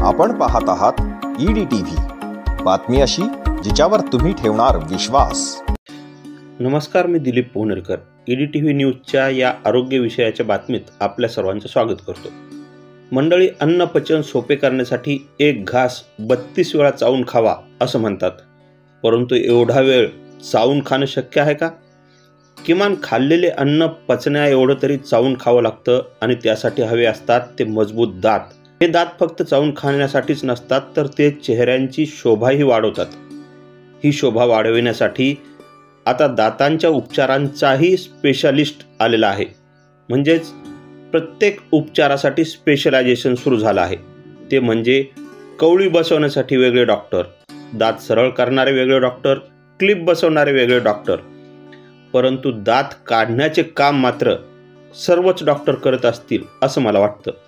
आपण पाहत आहात EDTV, बातमी अशी जिच्यावर तुम्ही ठेवणार विश्वास। नमस्कार, मी दिलीप पोहनेरकर। EDTV न्यूजच्या या आरोग्य विषयाच्या बातमीत आपल्या सर्वांचं स्वागत करतो। मंडळी, अन्न पचन सोपे करण्यासाठी एक घास 32 वेळा चावून खावा असं म्हणतात, परंतु एवढा वेळ चावून खाणं शक्य आहे का? किमान खाल्लेले अन्न पचण्या एवढं तरी चावून खावं लागतं आणि त्यासाठी हवे असतात ते मजबूत दात। हे दात फक्त चावून खाण्यासाठीच नसतात, तर ते चेहऱ्यांची शोभाही वाढवतात। ही शोभा वाढविण्यासाठी आता दातांच्या उपचारांचाही स्पेशालिस्ट आलेला आहे। म्हणजेच प्रत्येक उपचारासाठी स्पेशलायझेशन सुरू झालं आहे। ते म्हणजे कवळी बसवण्यासाठी वेगळे डॉक्टर, दात सरळ करणारे वेगळे डॉक्टर, क्लिप बसवणारे वेगळे डॉक्टर। परंतु दात काढण्याचे काम मात्र सर्वच डॉक्टर करत असतील असं मला वाटतं।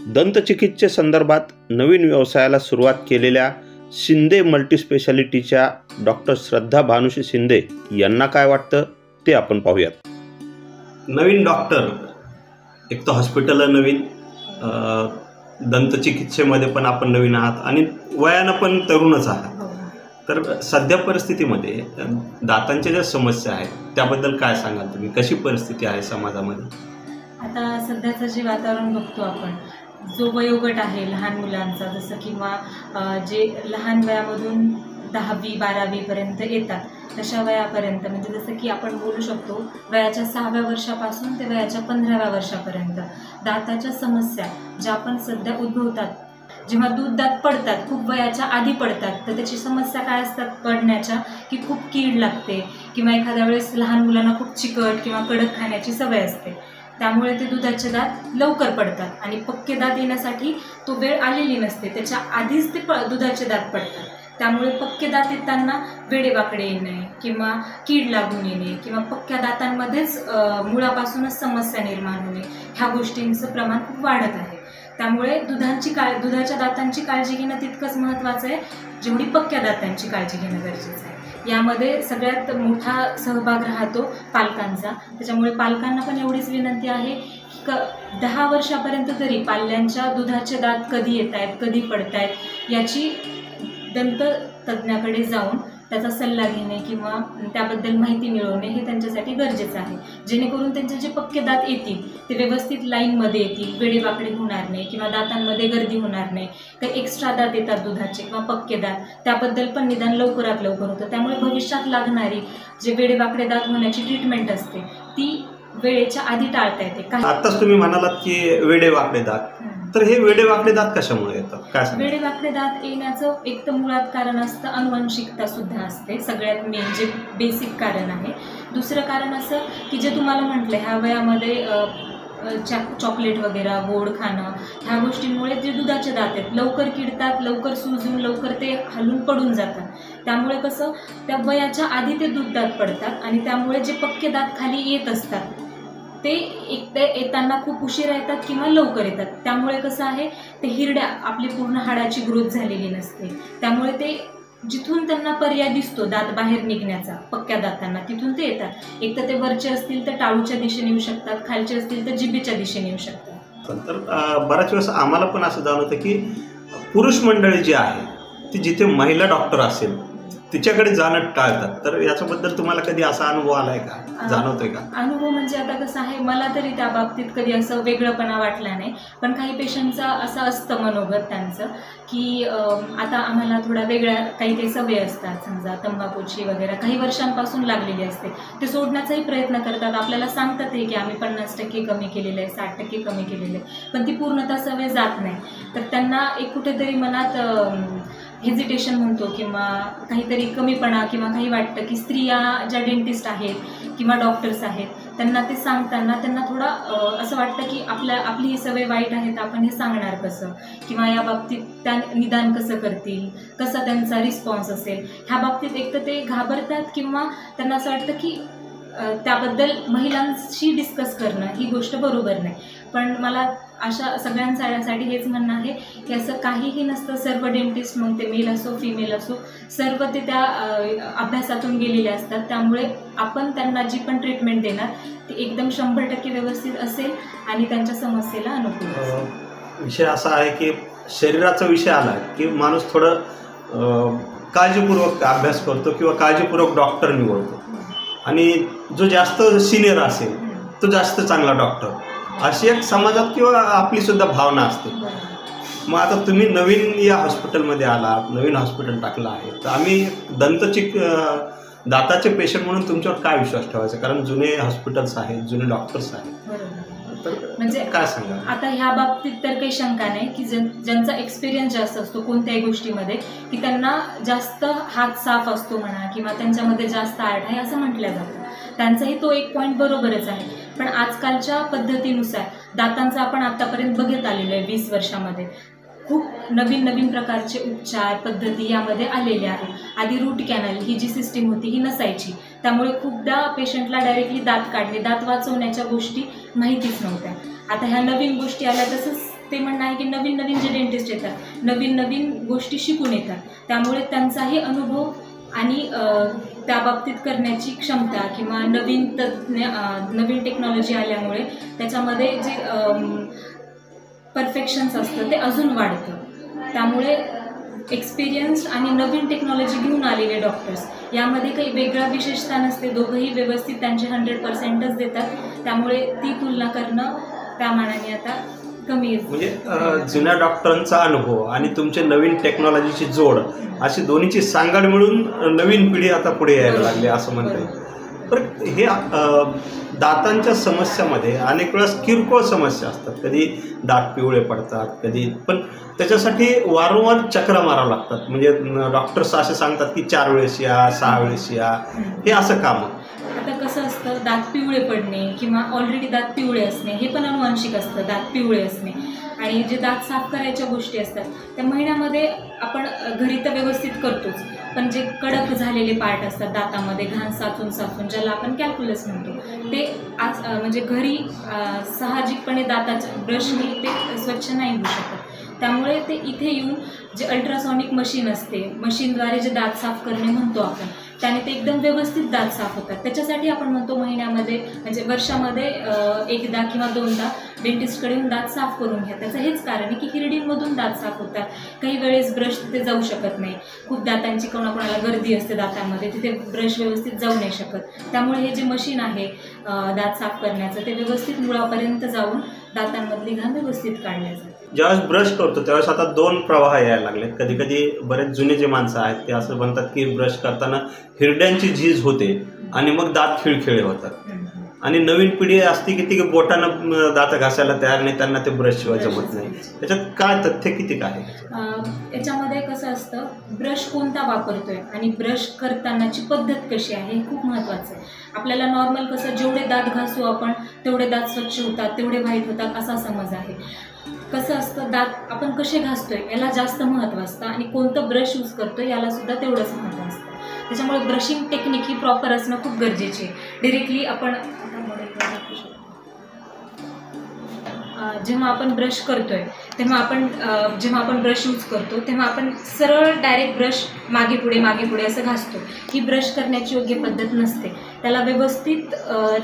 दंतचिकित्से संदर्भात नवीन व्यवसायाला सुरुवात केलेल्या शिंदे मल्टीस्पेशालिटीच्या डॉक्टर श्रद्धा भानुशी शिंदे यांना काय वाटतं ते आपण पाहूयात। नवीन डॉक्टर, एक तर हॉस्पिटल नवीन, दंतचिकित्सेमध्ये पण आपण नवीन आहात आणि वयानं पण तरुणच आहात। तर सध्या परिस्थितीमध्ये दातांच्या ज्या समस्या आहेत त्याबद्दल काय सांगाल तुम्ही? कशी परिस्थिती आहे समाजामध्ये? आता सध्याचं जे वातावरण बघतो आपण, जो वयोगट आहे लहान मुलांचा, जसं किंवा जे लहान वयामधून 10वी 12वीपर्यंत येतात, तशा वयापर्यंत, म्हणजे जसं की आपण बोलू शकतो वयाच्या 6व्या वर्षापासून ते वयाच्या 15व्या वर्षापर्यंत दाताच्या समस्या ज्या आपण सध्या उद्भवतात, जेव्हा दूध दात पडतात, खूप वयाच्या आधी पडतात, तर त्याची समस्या काय असतात पडण्याच्या, की खूप कीड लागते किंवा एखाद्या वेळेस लहान मुलांना खूप चिकट किंवा कडक खाण्याची सवय असते, त्यामुळे ते दुधाचे दात लवकर पडतात आणि पक्के दात येण्यासाठी तो वेळ आलेली नसते, त्याच्या आधीच ते दुधाचे दात पडतात। त्यामुळे पक्के दात येताना वेडेवाकडे येणे किंवा कीड लागून येणे किंवा पक्क्या दातांमध्येच मुळापासूनच समस्या निर्माण होणे, ह्या गोष्टींचं प्रमाण खूप वाढत आहे। त्यामुळे दुधाच्या दातांची काळजी घेणं तितकंच महत्त्वाचं आहे जेवढी पक्क्या दातांची काळजी घेणं गरजेचं आहे। यामध्ये सगळ्यात मोठा सहभाग राहतो पालकांचा, त्याच्यामुळे पालकांना पण एवढीच विनंती आहे की 10 वर्षापर्यंत तरी पाल्यांच्या दुधाचे दात कधी येत आहेत, कधी पडत आहेत, याची दंत तज्ज्ञाकडे जाऊन त्याचा सल्ला घेणे किंवा त्याबद्दल माहिती मिळवणे हे त्यांच्यासाठी गरजेचं आहे, जेणेकरून त्यांचे जे पक्के दात येतील ते व्यवस्थित लाईनमध्ये येतील, वेडेवाकडे होणार नाही किंवा दातांमध्ये गर्दी होणार नाही। काही एक्स्ट्रा दात येतात दुधाचे किंवा पक्के दात, त्याबद्दल पण निदान लवकरात लवकर होतं। त्यामुळे भविष्यात लागणारी जे वेडेवाकडे दात होण्याची ट्रीटमेंट असते ती वेळेच्या आधी टाळता येते। आत्ताच तुम्ही म्हणालात की वेडेवाकडे दात, तर हे वेडेवाकडे दात कशामुळे येतात, काय सांगा? वेडेवाकडे दात येण्याचं एक तर मुळात कारण असतं अनुवंशिकता सुद्धा असते, सगळ्यात मेन जे बेसिक कारण आहे। दुसरं कारण असं की जे तुम्हाला म्हटलं, ह्या वयामध्ये चॉकलेट वगैरे गोड खाणं, ह्या गोष्टींमुळे जे दुधाचे दात आहेत लवकर किडतात, लवकर सुजून लवकर ते हलून पडून जातात। त्यामुळे कसं त्या वयाच्या आधी ते दूध दात पडतात आणि त्यामुळे जे पक्के दात खाली येत असतात ते येताना खूप उशिरा येतात किंवा लवकर येतात। त्यामुळे कसं आहे, ते हिरड्या, आपली पूर्ण हाडाची ग्रोथ झालेली नसते, त्यामुळे ते जिथून त्यांना पर्याय दिसतो दात बाहेर निघण्याचा पक्क्या दातांना, तिथून ते येतात। एक तर ते वरचे असतील तर टाळूच्या दिशेने येऊ शकतात, खालचे असतील तर जिभेच्या दिशेने येऊ शकतात। तर बऱ्याच वेळेस आम्हाला पण असं जाणवतं की पुरुष मंडळी जी आहे ती जिथे महिला डॉक्टर असेल तिच्याकडे जाणं टाळतात, तर याच्याबद्दल तुम्हाला कधी असा अनुभव आलाय का, जाणवतोय का? अनुभव म्हणजे आता कसं आहे, मला तरी त्या बाबतीत कधी असं वेगळंपणा वाटला नाही, पण काही पेशंटचं असं असतं मनोगत त्यांचं की आता आम्हाला थोडा वेगळ्या काही सवयी असतात, समजा तंबाखूची वगैरे काही वर्षांपासून लागलेली असते, ते सोडण्याचाही प्रयत्न करतात, आपल्याला सांगतात की आम्ही 50% कमी केलेलं आहे, 60% कमी केलेलं आहे, पण ती पूर्णतः सवय जात नाही। तर त्यांना एक कुठेतरी मनात हेजिटेशन म्हणतो किंवा काहीतरी कमीपणा किंवा काही वाटतं की स्त्रिया ज्या डेंटिस्ट आहेत किंवा डॉक्टर्स आहेत त्यांना ते सांगताना त्यांना थोडा असं वाटतं की आपली ही सवय वाईट आहे, तर आपण हे सांगणार कसं किंवा या बाबतीत त्या निदान कसं करतील, कसा त्यांचा रिस्पॉन्स असेल, ह्या बाबतीत एक तर ते घाबरतात किंवा त्यांना असं वाटतं की त्याबद्दल महिलांशी डिस्कस करणं ही गोष्ट बरोबर नाही। पण मला अशा सगळ्यांसाठी हेच म्हणणं आहे की असं काहीही नसतं, सर्व डेंटिस्ट, मग ते मेल असो फिमेल असो, सर्व ते त्या अभ्यासातून गेलेले असतात, त्यामुळे आपण त्यांना जी पण ट्रीटमेंट देणार ती एकदम 100% व्यवस्थित असेल आणि त्यांच्या समस्येला अनुकूल असेल। विषय असा आहे की शरीराचा विषय आला की माणूस थोडं काळजीपूर्वक अभ्यास करतो किंवा काळजीपूर्वक डॉक्टर निवडतो, आणि जो जास्त सिनियर असेल तो जास्त चांगला डॉक्टर, अशी एक समाजात किंवा आपली सुद्धा भावना असते. मग आता तुम्ही नवीन या हॉस्पिटलमध्ये आलात, नवीन हॉस्पिटल टाकलं आहे, तर आम्ही दाताचे पेशंट म्हणून तुमच्यावर काय विश्वास ठेवायचा? कारण जुने हॉस्पिटल्स आहेत, जुने डॉक्टर्स आहेत, तर म्हणजे काय सांगा? आता ह्या बाबतीत तर काही शंका नाही की ज्यांचा एक्सपिरियन्स जास्त असतो कोणत्याही गोष्टीमध्ये, की त्यांना जास्त हात साफ असतो म्हणा, किंवा त्यांच्यामध्ये जास्त आर्ट आहे असं म्हटलं जातं. त्यांचाही तो एक पॉईंट बरोबरच आहे. पण आजकालच्या पद्धतीनुसार दातांचा आपण आतापर्यंत बघत आलेलो आहे 20 वर्षामध्ये खूप नवीन नवीन प्रकारचे उपचार पद्धती यामध्ये आलेल्या आहेत. आधी रूट कॅनल ही जी सिस्टीम होती ही नसायची, त्यामुळे खूपदा पेशंटला डायरेक्टली दात काढणे, दात वाचवण्याच्या गोष्टी माहितीच नव्हत्या. आता ह्या नवीन गोष्टी आल्या, तसंच ते म्हणणं आहे की नवीन नवीन जे डेंटिस्ट येतात नवीन नवीन गोष्टी शिकून येतात, त्यामुळे त्यांचाही अनुभव आणि त्या बाबतीत करण्याची क्षमता किंवा नवीन टेक्नॉलॉजी आल्यामुळे त्याच्यामध्ये जे परफेक्शन्स असतं ते अजून वाढतं. त्यामुळे एक्सपिरियन्स आणि नवीन टेक्नॉलॉजी घेऊन आलेले डॉक्टर्स यामध्ये काही वेगळा विशेषता नसते. दोघंही व्यवस्थित त्यांचे 100%च देतात, त्यामुळे ती तुलना करणं त्या मानाने आता कमी आहे. म्हणजे जुन्या डॉक्टरांचा अनुभव आणि तुमचे नवीन टेक्नॉलॉजीची जोड अशी दोन्हीची सांगड मिळून नवीन पिढी आता पुढे यायला लागली असं म्हणता येईल. पण हे दातांच्या समस्यामध्ये अनेक वेळेस किरकोळ समस्या असतात. कधी दात पिवळे पडतात, कधी, पण त्याच्यासाठी वारंवार चक्रा मारावं लागतात. म्हणजे डॉक्टर्स असे सांगतात की 4 वेळेस या, 6 वेळेस या, हे असं काम. आता कसं असतं, दात पिवळे पडणे किंवा ऑलरेडी दात पिवळे असणे हे पण अनुवांशिक असतं. दात पिवळे असणे आणि जे दात साफ करायच्या गोष्टी असतात त्या महिन्यामध्ये आपण घरी तर व्यवस्थित करतोच, पण जे कडक झालेले पार्ट असतात दातामध्ये घाण साचून ज्याला आपण कॅल्क्युलस म्हणतो, ते आज म्हणजे घरी साहजिकपणे दाताच्या ब्रशने ते स्वच्छ नाही होऊ शकत. त्यामुळे ते इथे येऊन जे अल्ट्रासॉनिक मशीन असते, मशीनद्वारे जे दात साफ करणे म्हणतो आपण, त्याने ते एकदम व्यवस्थित दात साफ होतात. त्याच्यासाठी आपण म्हणतो महिन्यामध्ये म्हणजे वर्षामध्ये एकदा किंवा 2दा डेंटिस्टकडे येऊन दात साफ करून घ्या. त्याचं हेच कारण आहे की हिरडींमधून दात साफ होतात. काही वेळेस ब्रश तिथे जाऊ शकत नाही, खूप दातांची कोणाकोणाला गर्दी असते दातांमध्ये, तिथे ब्रश व्यवस्थित जाऊ नाही शकत. त्यामुळे हे जे मशीन आहे दात साफ करण्याचं ते व्यवस्थित मुळापर्यंत जाऊन दातांमधली घाण व्यवस्थित काढल्या जाते. ज्यावेळेस ब्रश करतो त्यावेळेस आता 2 प्रवाह यायला लागलेत. कधी कधी बरेच जुने जे माणसं आहेत ते असं म्हणतात की ब्रश करताना हिरड्यांची झीज होते आणि मग दात खिळखिळे होतात, आणि नवीन पिढी असते की ती बोटानं दात घासायला तयार नाही, त्यांना ते ब्रश शिवाय जमत नाही. त्याच्यात काय तथ्य किती काय? याच्यामध्ये कसं असतं, ब्रश कोणता वापरतोय आणि ब्रश करतानाची पद्धत कशी आहे हे खूप महत्त्वाचं आहे. आपल्याला नॉर्मल कसं जेवढे दात घासू आपण तेवढे दात स्वच्छ होतात, तेवढे व्हाईट होतात असा समज आहे. कसं असतं, दात आपण कसे घासतोय याला जास्त महत्त्व असतं आणि कोणतं ब्रश यूज करतोय याला सुद्धा तेवढंच महत्त्व असतं. त्याच्यामुळे ब्रशिंग टेक्निक ही प्रॉपर असणं खूप गरजेचे आहे. डिरेक्टली आपण जेव्हा आपण ब्रश करतोय जेव्हा आपण ब्रश यूज करतो तेव्हा आपण सरळ डायरेक्ट ब्रश मागे पुढे असं घासतो. ही ब्रश करण्याची योग्य पद्धत नसते. त्याला व्यवस्थित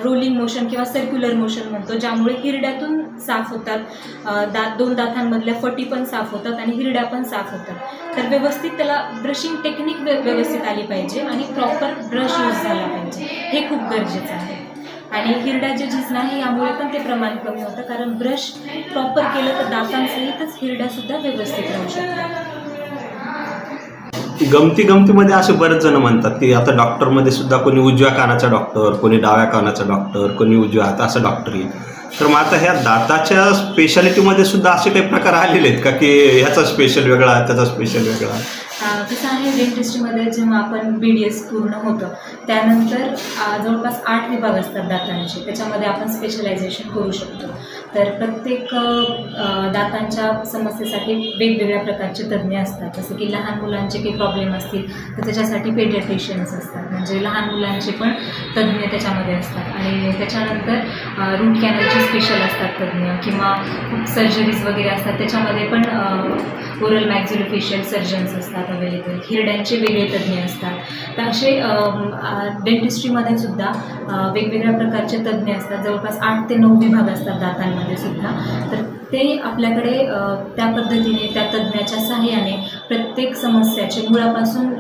रोलिंग मोशन किंवा सर्क्युलर मोशन म्हणतो, ज्यामुळे हिरड्यातून साफ होतात, 2 दातांमधल्या फटी पण साफ होतात आणि हिरड्या पण साफ होतात. तर व्यवस्थित त्याला ब्रशिंग टेक्निक व्यवस्थित आली पाहिजे आणि प्रॉपर ब्रश यूज झाला पाहिजे, हे खूप गरजेचं आहे. आणि हिरड्या जे झिजणं आहे यामुळे पण ते प्रमाण कमी होतं, कारण ब्रश प्रॉपर केलं तर दातांसहितच हिरड्यासुद्धा व्यवस्थित राहू शकतात. गमतीमध्ये असे बरेच जण म्हणतात की आता डॉक्टरमध्ये सुद्धा कोणी उजव्या कानाचा डॉक्टर, कोणी डाव्या कानाचा डॉक्टर, कोणी उजव्या हाताचा डॉक्टर येईल. तर मग आता ह्या दाताच्या स्पेशालिटीमध्ये सुद्धा असे काही प्रकार आलेले आहेत का की ह्याचा स्पेशल वेगळा, त्याचा स्पेशल वेगळा? कसं आहे, डेंटिस्ट्रीमध्ये जेव्हा आपण BDS पूर्ण होतं त्यानंतर जवळपास 8 विभाग असतात दातांचे. त्याच्यामध्ये आपण स्पेशलायझेशन करू शकतो. तर प्रत्येक दातांच्या समस्येसाठी वेगवेगळ्या प्रकारचे तज्ज्ञ असतात. जसं की लहान मुलांचे काही प्रॉब्लेम असतील तर त्याच्यासाठी पेडियाट्रिशियन्स असतात, म्हणजे लहान मुलांचे पण तज्ज्ञ त्याच्यामध्ये असतात. आणि त्याच्यानंतर रूट कॅनलचे स्पेशल असतात तज्ज्ञ, किंवा खूप सर्जरीज वगैरे असतात त्याच्यामध्ये पण ओरल मॅक्झिलोफेशियल सर्जन्स असतात अवेलेबल. हिरड्यांचे वेगळे तज्ज्ञ असतात. तर असे डेंटिस्ट्रीमध्ये सुद्धा वेगवेगळ्या प्रकारचे तज्ज्ञ असतात. जवळपास 8 ते 9 विभाग असतात दातांमध्ये. हॉस्पिटलमध्ये सुद्धा. तर ते आपल्याकडे त्या पद्धतीने त्या तज्ज्ञाच्या सहाय्याने प्रत्येक समस्याचे मुळापासून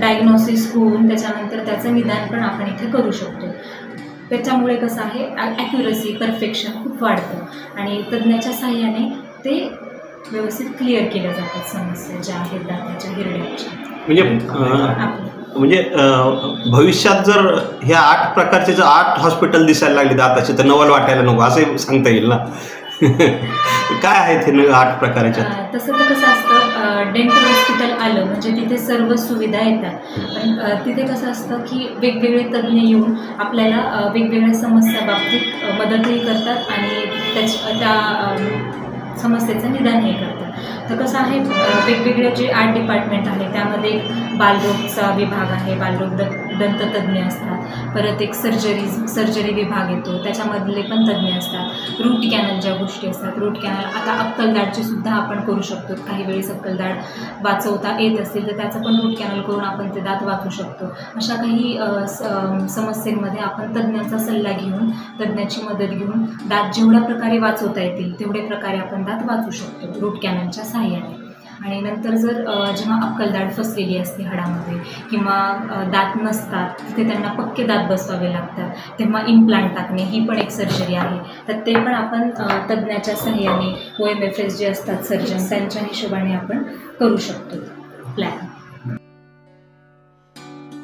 डायग्नोसिस होऊन त्याच्यानंतर त्याचं निदान पण आपण इथे करू शकतो. त्याच्यामुळे कसं आहे, ॲक्युरसी, परफेक्शन खूप वाढतं आणि तज्ज्ञाच्या सहाय्याने ते व्यवस्थित क्लिअर केल्या जातात समस्या ज्या आहेत दाताच्या हिरड्याच्या. म्हणजे भविष्यात जर ह्या 8 प्रकारचे जर 8 हॉस्पिटल दिसायला लागले दाताचे तर नवल वाटायला नको असं सांगता येईल ना. काय आहेत हे 8 प्रकारच्या? तसं तर कसं असतं, डेंटल हॉस्पिटल आलं म्हणजे तिथे सर्व सुविधा येतात. पण तिथे कसं असतं की वेगवेगळे तज्ज्ञ येऊन आपल्याला वेगवेगळ्या समस्याबाबतीत मदतही करतात आणि त्या समस्येचं निदानही करतात. तर कसं आहे, वेगवेगळे जे 8 डिपार्टमेंट आहे त्यामध्ये बालरोगचा विभाग आहे, बालरोग दंततज्ञ असतात. परत एक सर्जरी विभाग येतो, त्याच्यामधले पण तज्ज्ञ असतात. रूट कॅनल ज्या गोष्टी असतात, रूट कॅनल आता अक्कलदाढची सुद्धा आपण करू शकतो. काही वेळेस अक्कलदाढ वाचवता येत असतील तर त्याचं पण रूट कॅनल करून आपण ते दात वाचू शकतो. अशा काही समस्येमध्ये आपण तज्ज्ञाचा सल्ला घेऊन, तज्ज्ञाची मदत घेऊन दात जेवढ्या प्रकारे वाचवता येतील तेवढ्या प्रकारे आपण दात वाचू शकतो रूट कॅनलच्या सहाय्याने. आणि नंतर जर जेव्हा अक्कलदाढ फसलेली असते हाडामध्ये किंवा दात नसतात, तिथे त्यांना पक्के दात बसवावे लागतात, तेव्हा इम्प्लांट टाकणे ही पण एक सर्जरी आहे. तर ते पण आपण तज्ज्ञाच्या सहाय्याने OMFS जे असतात सर्जन त्यांच्या हिशोबाने आपण करू शकतो प्लॅन.